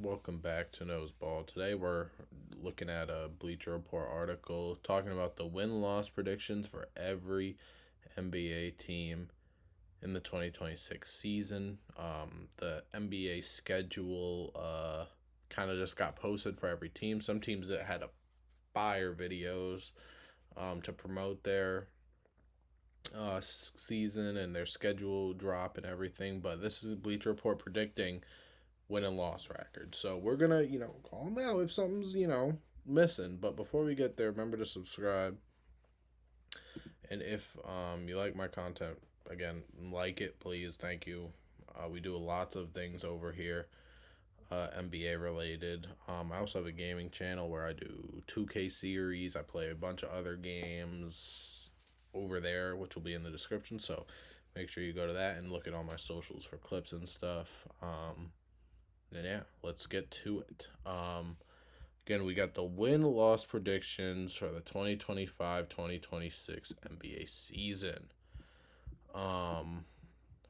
Welcome back to Noseball. Today we're looking at a Bleacher Report article talking about the win-loss predictions for every NBA team in the 2026 season. The NBA schedule kind of just got posted for every team. Some teams that had a fire videos to promote their season and their schedule drop and everything. But this is Bleacher Report predicting win and loss record. So we're gonna, call them out if something's, missing. But before we get there, remember to subscribe. And if you like my content, again, like it, please. Thank you. We do lots of things over here, NBA related. I also have a gaming channel where I do 2K series. I play a bunch of other games over there, which will be in the description. So make sure you go to that and look at all my socials for clips and stuff. And yeah, let's get to it. Again, we got the win loss predictions for the 2025-2026 NBA season. Um,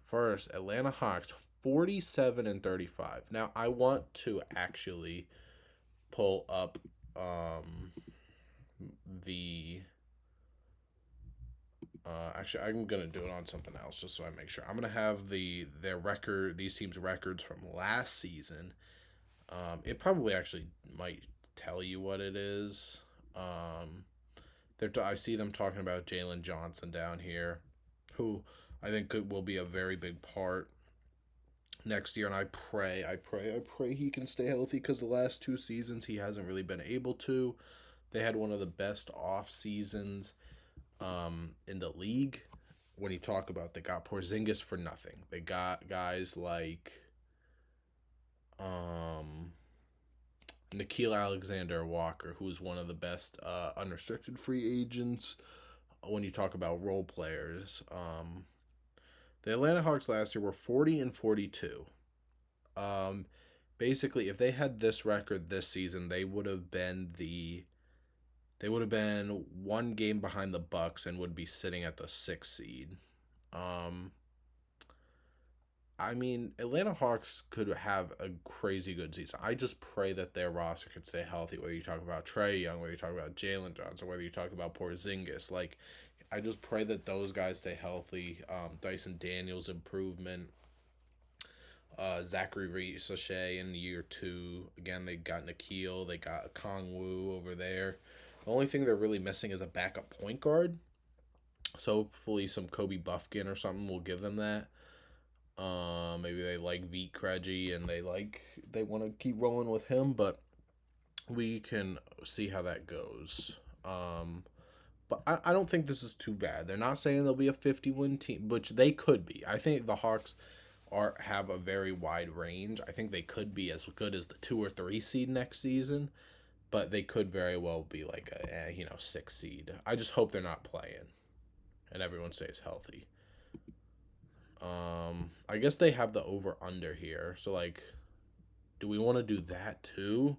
First, Atlanta Hawks 47 and 35. Now, I want to actually pull up the actually, I'm gonna do it on something else just so I make sure. I'm gonna have their record, these teams' records from last season. It probably actually might tell you what it is. I see them talking about Jalen Johnson down here, who I think will be a very big part next year. And I pray he can stay healthy because the last 2 seasons he hasn't really been able to. They had one of the best off seasons in the league. When you talk about, they got Porzingis for nothing. They got guys like um, Nikhil Alexander Walker, who's one of the best unrestricted free agents. When you talk about role players, the Atlanta Hawks last year were 40 and 42. Um, Basically, if they had this record this season, they would have been one game behind the Bucks and would be sitting at the 6th seed. Um, I mean, Atlanta Hawks could have a crazy good season. I just pray that their roster could stay healthy. Whether you talk about Trae Young, whether you talk about Jalen Johnson, whether you talk about Porzingis, I just pray that those guys stay healthy. Dyson Daniels improvement. Zachary Reese in year 2. Again, they got Nikhil. They got Kong Wu over there. The only thing they're really missing is a backup point guard. So hopefully some Kobe Buffkin or something will give them that. Maybe they like Vit Krejci and they want to keep rolling with him, but we can see how that goes. But I don't think this is too bad. They're not saying they'll be a 50-win team, which they could be. I think the Hawks have a very wide range. I think they could be as good as the 2 or 3 seed next season, but they could very well be like a 6 seed. I just hope they're not playing and everyone stays healthy. I guess they have the over under here. So do we want to do that too?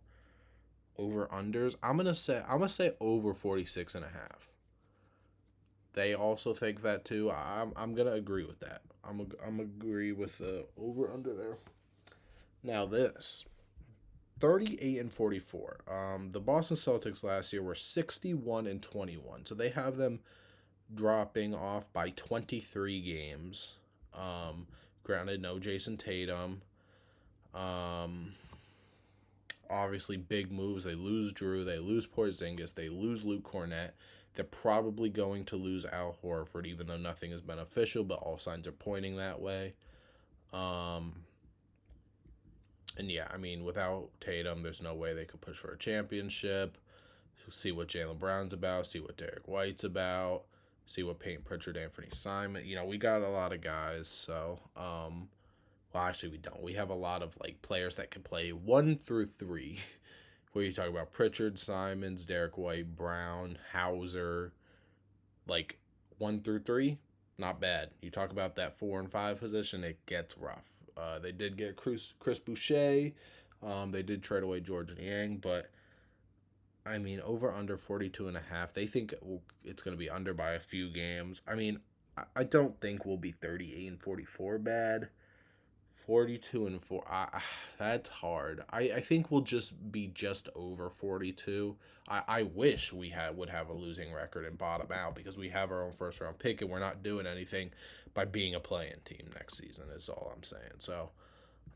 Over unders. I'm gonna say over 46 and a half. They also think that too. I'm gonna agree with that. I'm agree with the over under there. Now this 38 and 44. The Boston Celtics last year were 61 and 21. So they have them dropping off by 23 games. Granted, no Jason Tatum. Um, Obviously, big moves. They lose Drew. They lose Porzingis. They lose Luke Cornett. They're probably going to lose Al Horford, even though nothing has been official, but all signs are pointing that way. Um, and yeah, I mean, without Tatum, there's no way they could push for a championship. See what Jaylen Brown's about. See what Derek White's about. See what Peyton Pritchard, Anthony Simon. We got a lot of guys. So, well, actually, we don't. We have a lot of players that can play 1 through 3. Where you talk about Pritchard, Simons, Derek White, Brown, Hauser, 1 through 3, not bad. You talk about that 4 and 5 position, it gets rough. They did get Chris Boucher. They did trade away George Niang, but I mean, over under 42 and a half. They think it's going to be under by a few games. I mean, I don't think we'll be 38 and 44 bad. 42 and 4. That's hard. I think we'll just be just over 42. I wish we would have a losing record and bottom out because we have our own first round pick and we're not doing anything by being a play-in team next season is all I'm saying. So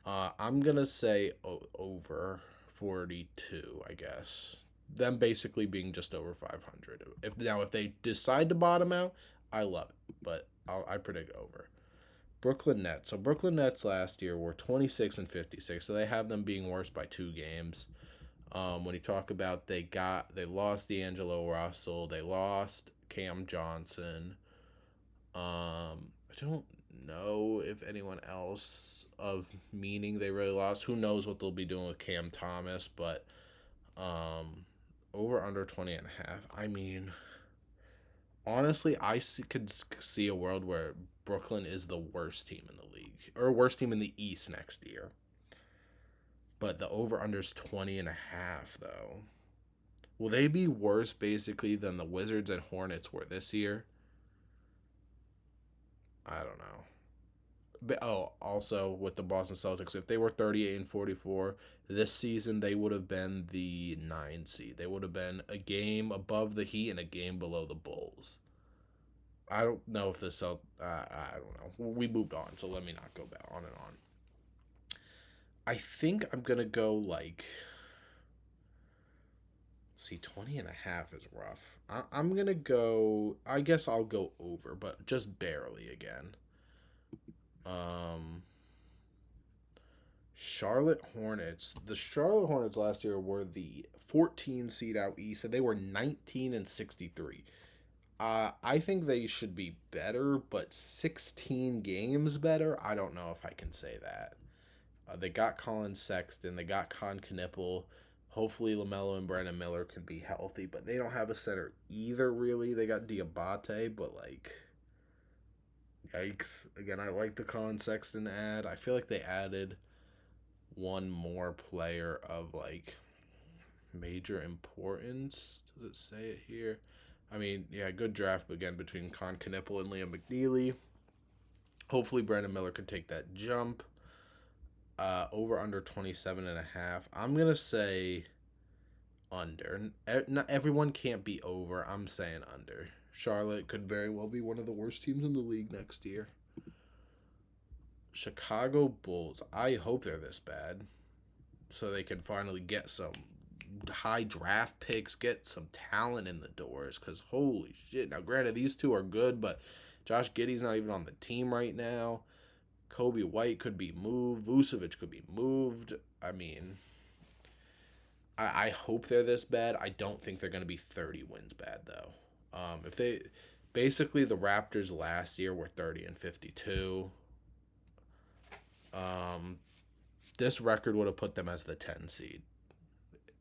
I'm going to say over 42, I guess. Them basically being just over 500. If they decide to bottom out, I love it, but I predict over. Brooklyn Nets. So Brooklyn Nets last year were 26 and 56. So they have them being worse by 2 games. When you talk about they lost D'Angelo Russell, they lost Cam Johnson. I don't know if anyone else of meaning they really lost. Who knows what they'll be doing with Cam Thomas, but over under 20 and a half. I mean, honestly, could see a world where Brooklyn is the worst team in the league or worst team in the East next year. But the over-under is 20 and a half, though. Will they be worse, basically, than the Wizards and Hornets were this year? I don't know. But, also with the Boston Celtics, if they were 38 and 44 this season, they would have been the 9 seed. They would have been a game above the Heat and a game below the Bulls. I don't know if I don't know. We moved on, so let me not go back on and on. I think I'm going to go like. See, 20 and a half is rough. I'm going to go. I guess I'll go over, but just barely again. Charlotte Hornets. The Charlotte Hornets last year were the 14 seed out east, and they were 19 and 63. I think they should be better, but 16 games better, I don't know if I can say that. They got Colin Sexton, they got Con Knippel. Hopefully LaMelo and Brandon Miller can be healthy, but they don't have a center either, really. They got Diabate, but like, yikes. Again, I like the Colin Sexton ad. I feel like they added one more player of like major importance. Does it say it here? I mean, yeah, good draft again between Con Knippel and Liam McNeely. Hopefully Brandon Miller can take that jump. Over under 27 and a half. I'm going to say under. Not everyone can't be over. I'm saying under. Charlotte could very well be one of the worst teams in the league next year. Chicago Bulls. I hope they're this bad so they can finally get some high draft picks, get some talent in the doors, because holy shit. Now, granted, these two are good, but Josh Giddey's not even on the team right now. Kobe White could be moved. Vucevic could be moved. I mean, I hope they're this bad. I don't think they're going to be 30 wins bad, though. If they, basically, the Raptors last year were 30 and 52. This record would have put them as the 10 seed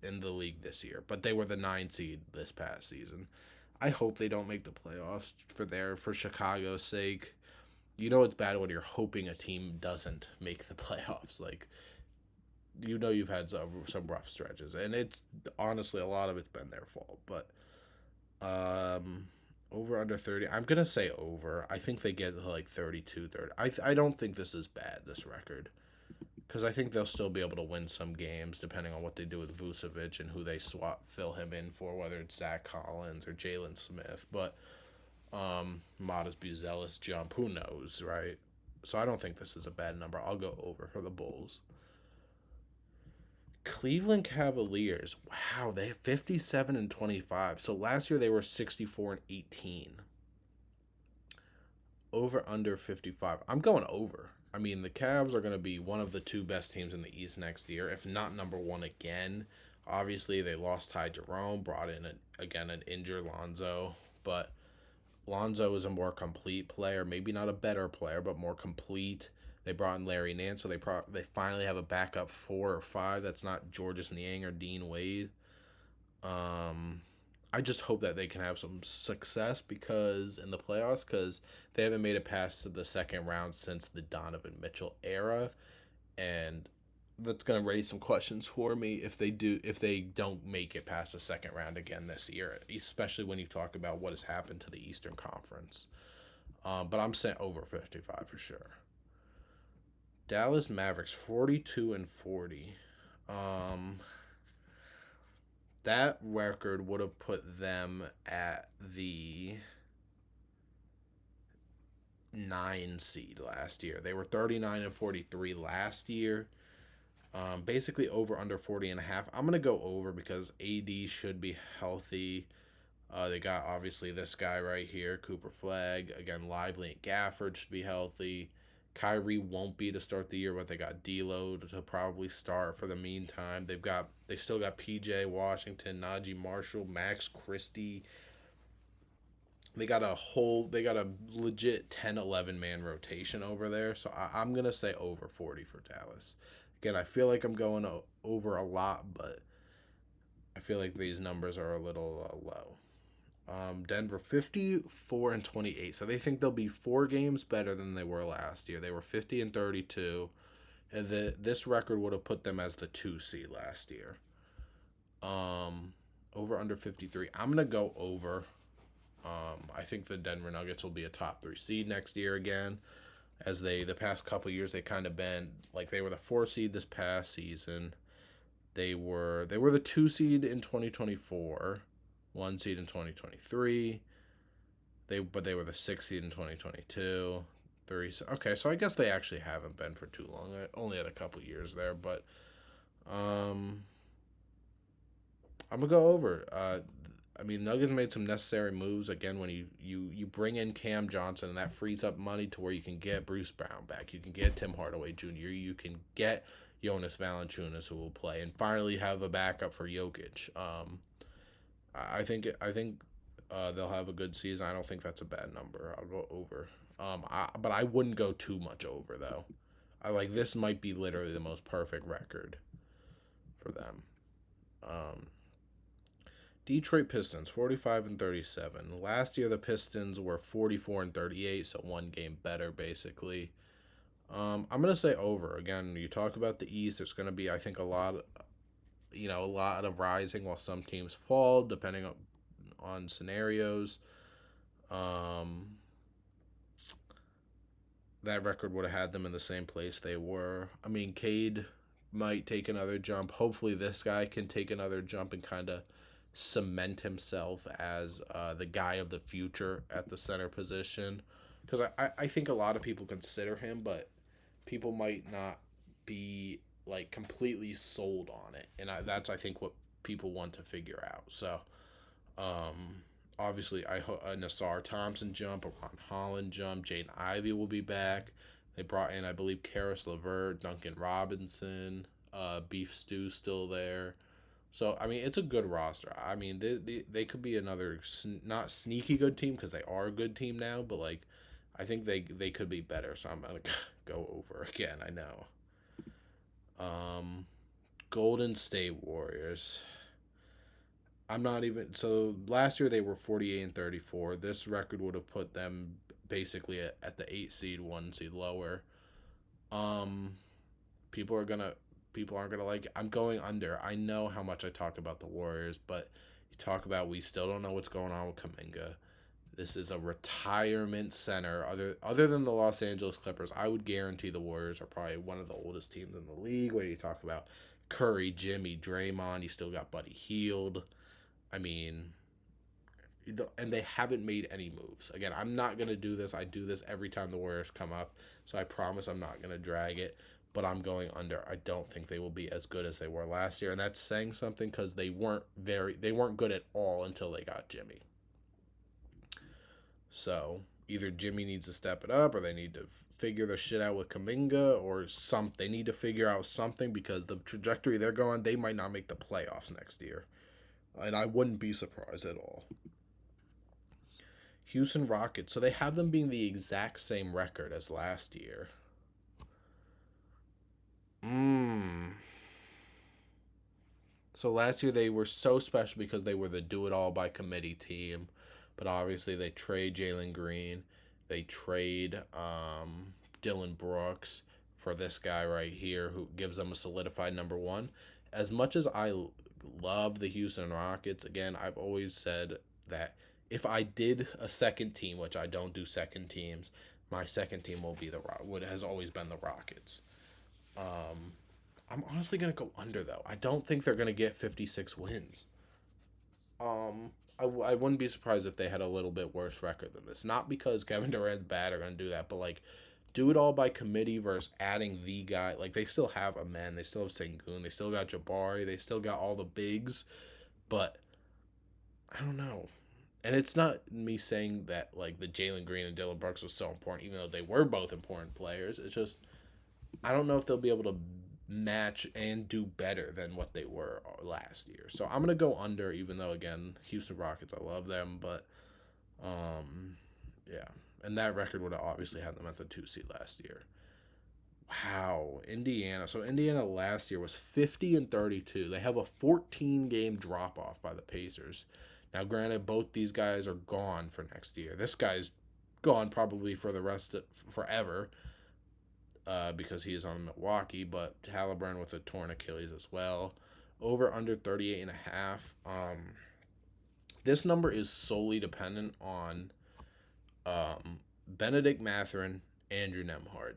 in the league this year, but they were the 9 seed this past season. I hope they don't make the playoffs for Chicago's sake. You know it's bad when you're hoping a team doesn't make the playoffs. Like, you know you've had some rough stretches, and it's honestly a lot of it's been their fault. But over under 30, I'm gonna say over. I think they get like 32, 30. I don't think this is bad, this record, because I think they'll still be able to win some games depending on what they do with Vucevic and who they fill him in for, whether it's Zach Collins or Jalen Smith. But Modest Buzelis jump, who knows, right? So I don't think this is a bad number. I'll go over for the Bulls. Cleveland Cavaliers. Wow, they have 57 and 25. So last year they were 64 and 18. Over under 55. I'm going over. I mean, the Cavs are going to be one of the 2 best teams in the East next year, if not number 1 again. Obviously, they lost Ty Jerome, brought in an injured Lonzo, but Lonzo is a more complete player, maybe not a better player, but more complete. They brought in Larry Nance, so they finally have a backup 4 or 5 that's not Georges Niang or Dean Wade. I just hope that they can have some success in the playoffs, because they haven't made it past the second round since the Donovan Mitchell era, and that's going to raise some questions for me if they don't make it past the second round again this year, especially when you talk about what has happened to the Eastern Conference. But I'm saying over 55 for sure. Dallas Mavericks 42-40. Um, that record would have put them at the 9 seed last year. They were 39-43 last year. Basically over under 40 and a half. I'm going to go over because AD should be healthy. They got obviously this guy right here, Cooper Flag. Again, Lively and Gafford should be healthy. Kyrie won't be to start the year, but they got D'Lo to probably start for the meantime. They still got PJ Washington, Najee Marshall, Max Christie. They got a legit 10-11 man rotation over there. So I'm gonna say over 40 for Dallas. Again, I feel like I'm going over a lot, but I feel like these numbers are a little low. Denver 54-28. So they think they'll be 4 games better than they were last year. They were 50-32, and this record would have put them as the 2 seed last year. Over under 53. I'm gonna go over. I think the Denver Nuggets will be a top 3 seed next year again, as the past couple years they kind of been like they were the 4 seed this past season. They were the 2 seed in 2024. 1 seed in 2023. They were the 6 seed in 2022. 3. Okay, so I guess they actually haven't been for too long. I only had a couple years there, but I'm gonna go over. Nuggets made some necessary moves again when you bring in Cam Johnson, and that frees up money to where you can get Bruce Brown back. You can get Tim Hardaway Jr. You can get Jonas Valanciunas, who will play, and finally have a backup for Jokic. I think they'll have a good season. I don't think that's a bad number. I'll go over. But I wouldn't go too much over though. This might be literally the most perfect record for them. Detroit Pistons 45-37. Last year the Pistons were 44-38, so 1 game better basically. I'm gonna say over again. You talk about the East. There's gonna be, I think, a lot of rising while some teams fall, depending on scenarios. That record would have had them in the same place they were. Cade might take another jump. Hopefully this guy can take another jump and kind of cement himself as the guy of the future at the center position. Because I think a lot of people consider him, but people might not be completely sold on it, and that's I think what people want to figure out. So, obviously, I hope Nassar Thompson jump, a Ron Holland jump, Jaden Ivey will be back. They brought in, I believe, Karis LeVert, Duncan Robinson, Beef Stew still there. So it's a good roster. They could be another not sneaky good team because they are a good team now, but I think they could be better. So I'm gonna go over again. I know. Golden State Warriors. I'm not even so last year they were 48-34. This record would have put them basically at the 8 seed, 1 seed lower. People aren't gonna like it. I'm going under. I know how much I talk about the Warriors, but you talk about we still don't know what's going on with Kuminga. This is a retirement center. Other than the Los Angeles Clippers, I would guarantee the Warriors are probably one of the oldest teams in the league. What do you talk about? Curry, Jimmy, Draymond. You still got Buddy Hield. And they haven't made any moves. Again, I'm not going to do this. I do this every time the Warriors come up, so I promise I'm not going to drag it, but I'm going under. I don't think they will be as good as they were last year, and that's saying something because they weren't good at all until they got Jimmy. So either Jimmy needs to step it up, or they need to figure their shit out with Kuminga, or something. They need to figure out something because the trajectory they're going, they might not make the playoffs next year. And I wouldn't be surprised at all. Houston Rockets. So they have them being the exact same record as last year. So last year they were so special because they were the do-it-all-by-committee team. But obviously they trade Jalen Green. They trade Dylan Brooks for this guy right here who gives them a solidified number 1. As much as I love the Houston Rockets, again, I've always said that if I did a second team, which I don't do second teams, my second team will be has always been the Rockets. I'm honestly gonna go under though. I don't think they're gonna get 56 wins. I wouldn't be surprised if they had a little bit worse record than this. Not because Kevin Durant's bad are gonna do that, but like do it all by committee versus adding the guy. Like they still have a man, they still have Sengun, they still got Jabari, they still got all the bigs, but I don't know. And it's not me saying that like the Jalen Green and Dylan Brooks was so important, even though they were both important players. It's just I don't know if they'll be able to match and do better than what they were last year. So I'm gonna go under, even though again, Houston Rockets, I love them, but yeah, and that record would have obviously had them at the 2 seed last year. Wow, Indiana. So Indiana last year was 50-32. They have a 14 game drop off by the Pacers. Now, granted, both these guys are gone for next year. This guy's gone probably for the rest of forever because he is on Milwaukee, but Halliburton with a torn Achilles as well. Over under 38.5. This number is solely dependent on Benedict Mathurin, Andrew Nemhard.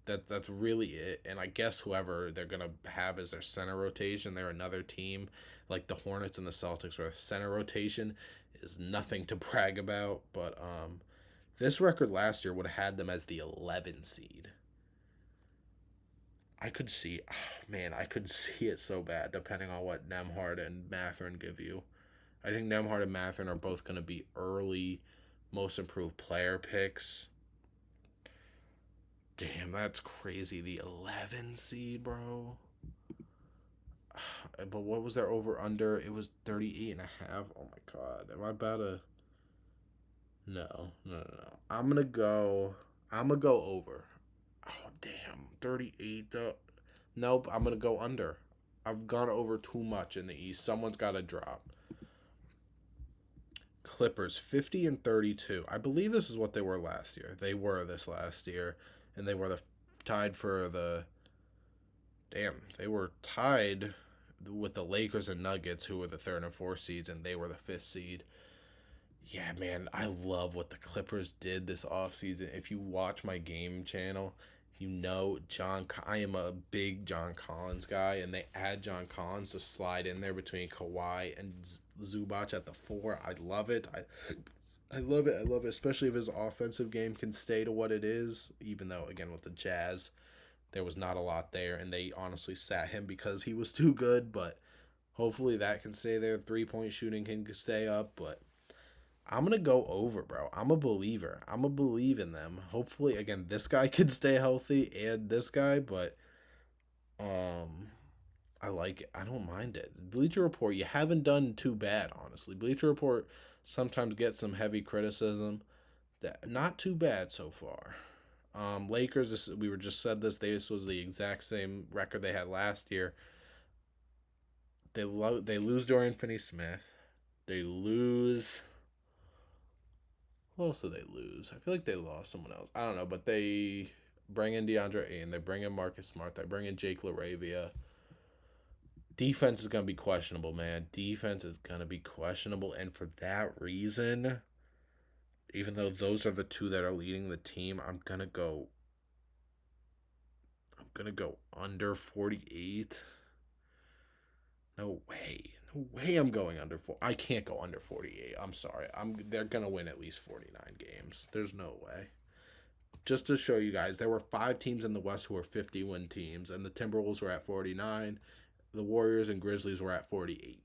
That's really it. And I guess whoever they're gonna have as their center rotation, they're another team like the Hornets and the Celtics, where center rotation is nothing to brag about. But this record last year would have had them as the 11 seed. I could see, oh, man, I could see it so bad depending on what Nemhard and Mathurin give you. I think Nemhard and Mathurin are both going to be early, most improved player picks. Damn, that's crazy. The 11 seed, bro. But what was their over under? It was 38.5. Oh my god. Am I about to. No, no, no, no. I'm gonna go over. Oh damn. 38 though. Nope, I'm gonna go under. I've gone over too much in the East. Someone's gotta drop. Clippers 50-32. I believe this is what they were last year. They were this last year, and they were tied for the. Damn, they were tied with the Lakers and Nuggets, who were the third and fourth seeds, and they were the fifth seed. Yeah, man, I love what the Clippers did this offseason. If you watch my game channel, you know I am a big John Collins guy, and they add John Collins to slide in there between Kawhi and Zubac at the 4. I love it. I love it. I love it, especially if his offensive game can stay to what it is, even though, again, with the Jazz, there was not a lot there, and they honestly sat him because he was too good, but hopefully that can stay there. 3-point shooting can stay up, but I'm going to go over, bro. I'm a believer. I'm a believe in them. Hopefully, again, this guy can stay healthy and this guy, but I like it. I don't mind it. Bleacher Report, you haven't done too bad, honestly. Bleacher Report sometimes gets some heavy criticism. That not too bad so far. Lakers, we were just said this was the exact same record they had last year. They lose Dorian Finney-Smith. They lose. Who else did they lose? I feel like they lost someone else. I don't know, but they bring in DeAndre Ayton. They bring in Marcus Smart. They bring in Jake LaRavia. Defense is going to be questionable, man. Defense is going to be questionable. And for that reason, even though those are the two that are leading the team, I'm going to go under 48. No way. No way I'm going under 4. I can't go under 48. I'm sorry. They're going to win at least 49 games. There's no way. Just to show you guys, there were 5 teams in the West who were 50-win teams, and the Timberwolves were at 49. The Warriors and Grizzlies were at 48.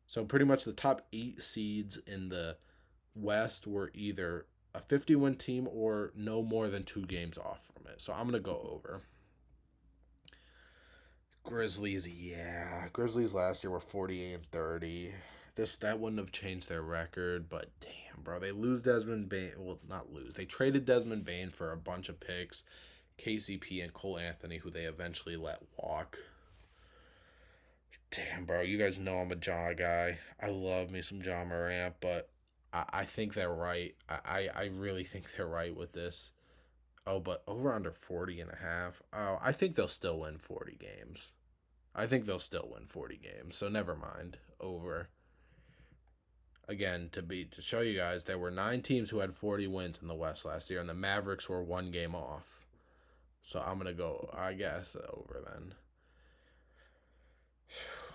So pretty much the top 8 seeds in the West were either a 50-win team or no more than 2 games off from it. So I'm going to go over. Grizzlies, yeah. Grizzlies last year were 48-30. That wouldn't have changed their record, but damn, bro, they lose Desmond Bane. Well, not lose. They traded Desmond Bane for a bunch of picks, KCP and Cole Anthony, who they eventually let walk. Damn, bro, you guys know I'm a Ja guy. I love me some Ja Morant, but I think they're right. I really think they're right with this. Oh, but over under 40.5. Oh, I think they'll still win 40 games. I think they'll still win 40 games. So never mind. Over. Again, to show you guys, there were 9 teams who had 40 wins in the West last year, and the Mavericks were 1 game off. So I'm gonna go, I guess, over then.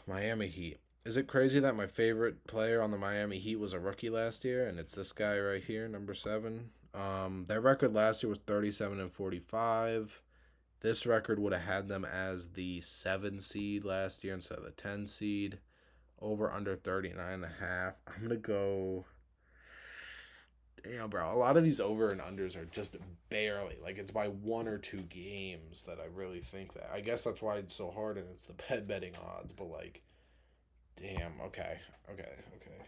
Miami Heat. Is it crazy that my favorite player on the Miami Heat was a rookie last year, and it's this guy right here, number 7? Their record last year was 37-45. This record would have had them as the 7 seed last year instead of the 10 seed. Over under 39.5. I'm gonna go. Damn, bro. A lot of these over and unders are just barely. Like, it's by 1 or 2 games that I really think that. I guess that's why it's so hard and it's the betting odds. But, like, damn. Okay. Okay. Okay.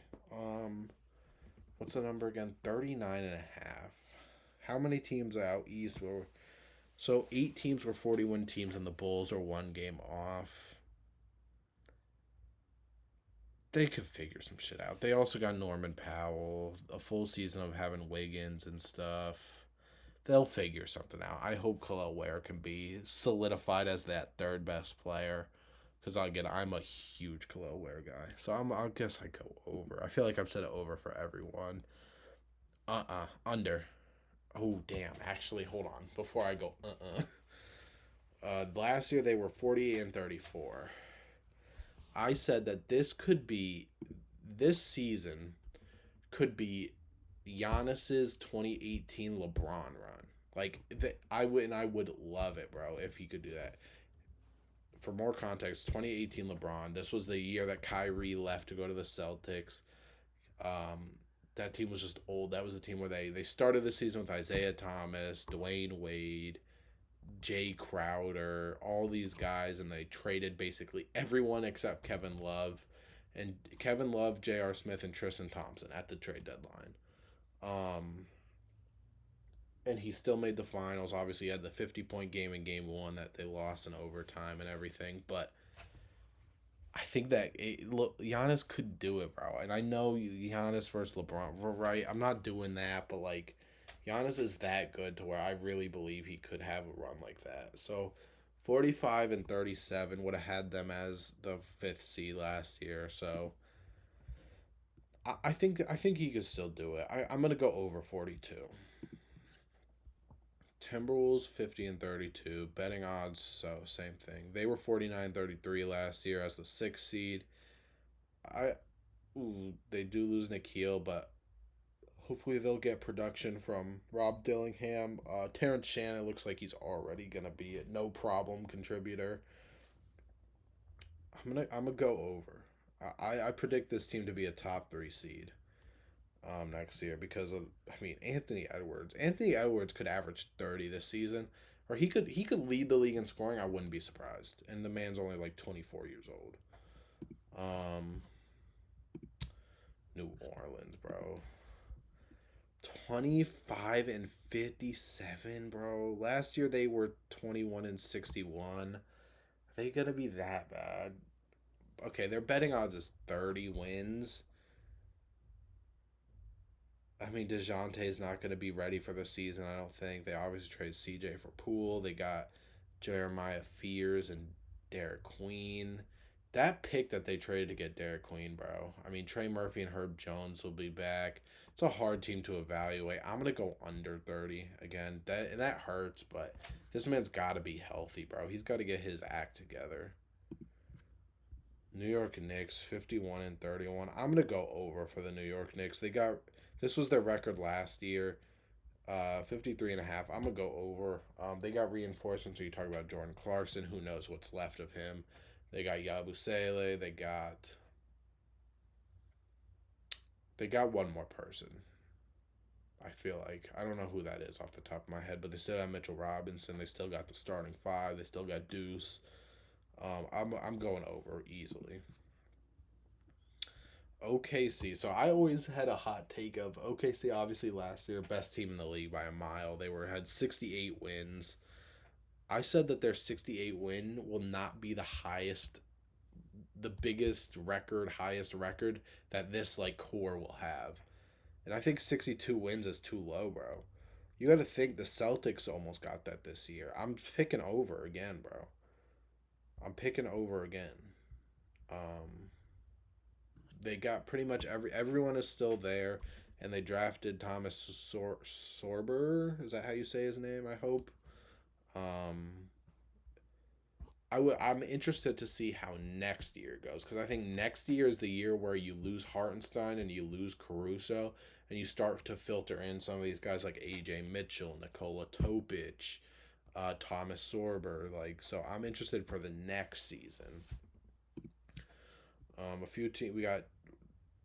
What's the number again? 39.5. How many teams out east were. So, 8 teams were 41 teams, and the Bulls are 1 game off. They could figure some shit out. They also got Norman Powell, a full season of having Wiggins and stuff. They'll figure something out. I hope Khalil Ware can be solidified as that third best player. Because again, I'm a huge Khalil Ware guy. So I guess I go over. I feel like I've said it over for everyone. Under. Oh, damn. Actually, hold on. Before I go, last year they were 48-34. I said that this season could be Giannis's 2018 LeBron run. Like I would love it, bro, if he could do that. For more context, 2018 LeBron. This was the year that Kyrie left to go to the Celtics. That team was just old. That was a team where they started the season with Isaiah Thomas, Dwayne Wade, Jay Crowder, all these guys, and they traded basically everyone except Kevin Love, and Kevin Love, J.R. Smith, and Tristan Thompson at the trade deadline. Um, and he still made the finals. Obviously, he had the 50-point game in game one that they lost in overtime and everything, but I think that look, Giannis could do it, bro. And I know Giannis versus LeBron, right? I'm not doing that, but like Giannis is that good to where I really believe he could have a run like that. So 45-37 would have had them as the 5th seed last year. So I think he could still do it. I'm gonna go over 42. Timberwolves 50-32. Betting odds, so same thing. They were 49-33 last year as the 6th seed. I they do lose Nikhil, but hopefully they'll get production from Rob Dillingham. Terrence Shannon looks like he's already gonna be a no problem contributor. I'm gonna go over. I predict this team to be a top 3 seed next year because of Anthony Edwards. Anthony Edwards could average 30 this season, or he could lead the league in scoring. I wouldn't be surprised. And the man's only like 24 years old. Um, New Orleans, bro. 25-57, bro. Last year they were 21-61. Are they gonna be that bad? Okay, their betting odds is 30 wins. DeJounte's not going to be ready for the season, I don't think. They obviously trade CJ for Poole. They got Jeremiah Fears and Derek Queen. That pick that they traded to get Derek Queen, bro. Trey Murphy and Herb Jones will be back. It's a hard team to evaluate. I'm going to go under 30 again. That hurts, but this man's got to be healthy, bro. He's got to get his act together. New York Knicks 51-31. I'm going to go over for the New York Knicks. This was their record last year, 53.5. I'm going to go over. They got reinforcements. So you talk about Jordan Clarkson. Who knows what's left of him. They got Yabusele. They got one more person. I feel like. I don't know who that is off the top of my head, but they still got Mitchell Robinson. They still got the starting 5. They still got Deuce. I'm going over easily. OKC. So I always had a hot take of OKC. Obviously, last year best team in the league by a mile. They had 68 wins. I said that their 68 win will not be the highest, the biggest record, highest record that this core will have, and I think 62 wins is too low, bro. You got to think the Celtics almost got that this year. I'm picking over again, bro. I'm picking over again. They got pretty much everyone is still there, and they drafted Thomas Sorber. Is that how you say his name? I hope. Um, I'm interested to see how next year goes because I think next year is the year where you lose Hartenstein and you lose Caruso and you start to filter in some of these guys like AJ Mitchell, Nikola Topic, Thomas Sorber. Like, so I'm interested for the next season. A few teams we got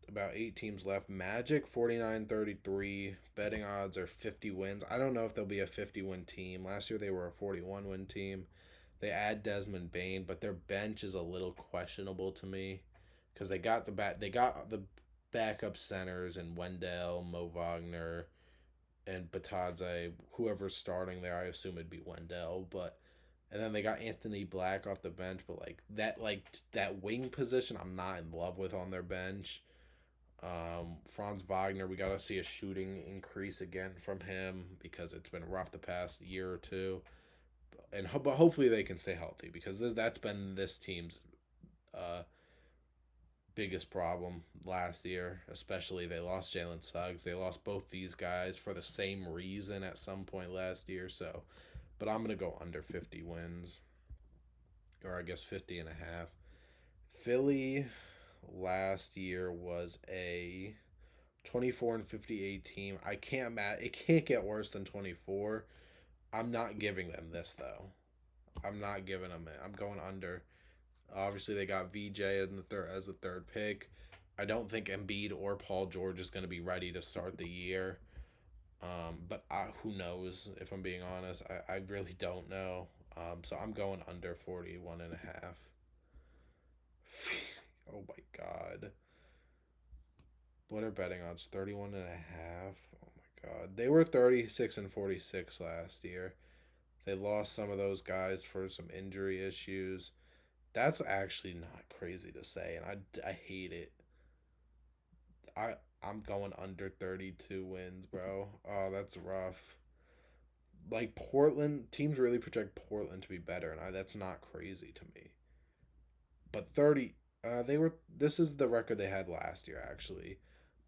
about 8 teams left. Magic 49-33. Betting odds are 50 wins. I don't know if they'll be a 50-win team. Last year they were a 41-win team. They add Desmond Bain, but their bench is a little questionable to me because they got the backup centers and Wendell, Mo Wagner, and Batadze. Whoever's starting there, I assume it'd be Wendell, but and then they got Anthony Black off the bench, but that wing position, I'm not in love with on their bench. Franz Wagner, we got to see a shooting increase again from him because it's been rough the past year or two, but hopefully they can stay healthy because that's been this team's uh, biggest problem last year. Especially they lost Jalen Suggs, they lost both these guys for the same reason at some point last year. So, but I'm gonna go under 50 wins, or I guess 50 and a half. Philly last year was a 24-58 team. It can't get worse than 24. I'm not giving them this though. I'm not giving them it. I'm going under. Obviously, they got VJ in the third as the third pick. I don't think Embiid or Paul George is going to be ready to start the year. Who knows? If I'm being honest, I really don't know. So I'm going under 41 and a half. Oh my god. What are betting odds? 31 and a half. Oh my god. They were 36-46 last year. They lost some of those guys for some injury issues. That's actually not crazy to say, and I hate it. I I'm going under 32 wins, bro. Oh, that's rough. Like Portland teams really project Portland to be better, and that's not crazy to me. But 30, they were. This is the record they had last year, actually.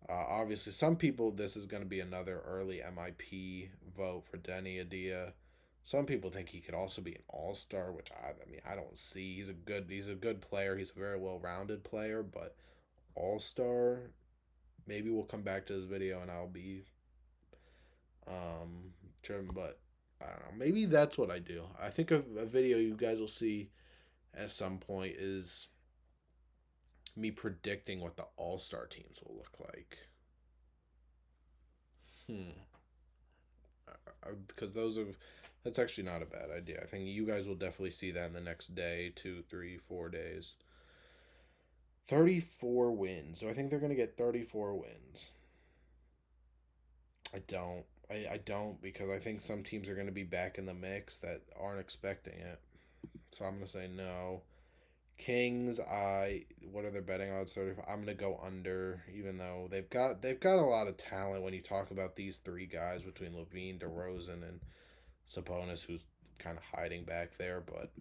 Obviously, some people this is going to be another early MIP vote for Denny Adia. Some people think he could also be an all star, which I mean I don't see. He's a good player. He's a very well rounded player, but all star. Maybe we'll come back to this video and I'll be driven, but I don't know. Maybe that's what I do. I think a video you guys will see at some point is me predicting what the all star teams will look like. Hmm. Because that's actually not a bad idea. I think you guys will definitely see that in the next day, 2, 3, 4 days. 34 wins. Do I think they're going to get 34 wins? I don't. I don't because I think some teams are going to be back in the mix that aren't expecting it. So I'm going to say no. Kings, what are their betting odds? 35. I'm gonna go under, even though they've got a lot of talent. When you talk about these three guys between Levine, DeRozan, and Sabonis, who's kind of hiding back there, but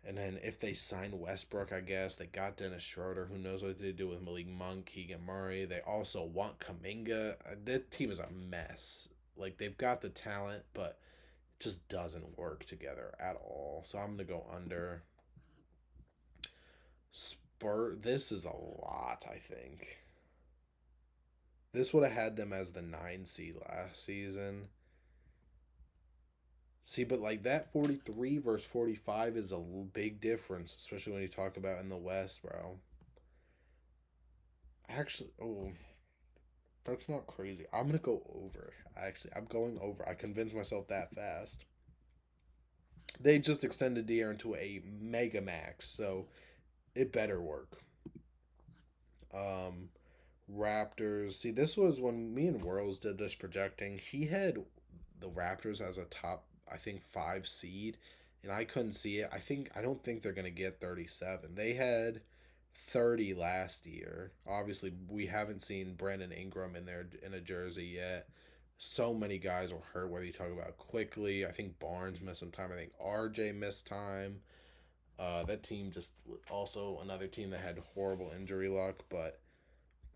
and then if they sign Westbrook, I guess they got Dennis Schroeder. Who knows what they do with Malik Monk, Keegan Murray? They also want Kaminga. That team is a mess. Like they've got the talent, but it just doesn't work together at all. So I'm gonna go under. This is a lot, I think. This would have had them as the 9 seed last season. See, but like that 43 versus 45 is a big difference, especially when you talk about in the West, bro. Actually, oh, that's not crazy. I'm going to go over. Actually, I'm going over. I convinced myself that fast. They just extended the air into a mega max, so it better work. Um, Raptors. See, this was when me and Worlds did this projecting. He had the Raptors as a top, I think, 5 seed, and I couldn't see it. I don't think they're gonna get 37. They had 30 last year. Obviously, we haven't seen Brandon Ingram in there in a jersey yet. So many guys were hurt. Whether you talk about quickly, I think Barnes missed some time. I think RJ missed time. That team just also another team that had horrible injury luck, but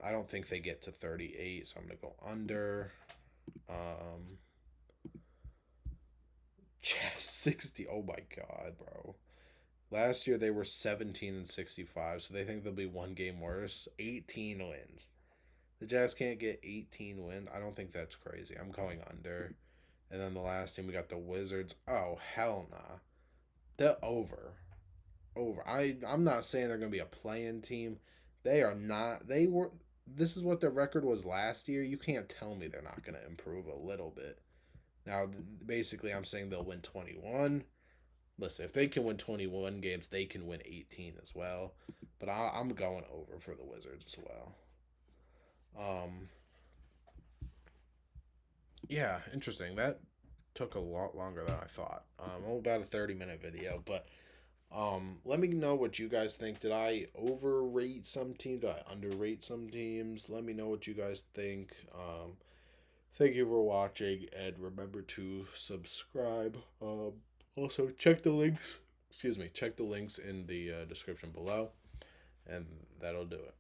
I don't think they get to 38, so I'm going to go under. Um, Jazz 60. Oh my god, bro. Last year they were 17-65, so they think they'll be one game worse. 18 wins. The Jazz can't get 18 wins. I don't think that's crazy. I'm going under. And then the last team we got the Wizards. Oh hell nah. They're over. Over. I'm not saying they're gonna be a playing team. They are not. They were. This is what their record was last year. You can't tell me they're not gonna improve a little bit. Now, basically, I'm saying they'll win 21. Listen, if they can win 21 games, they can win 18 as well. But I'm going over for the Wizards as well. Um, yeah, interesting. That took a lot longer than I thought. About a 30-minute video, but let me know what you guys think. Did I overrate some teams? Did I underrate some teams? Let me know what you guys think. Thank you for watching, and remember to subscribe. Also, check the links. Excuse me. Check the links in the description below, and that'll do it.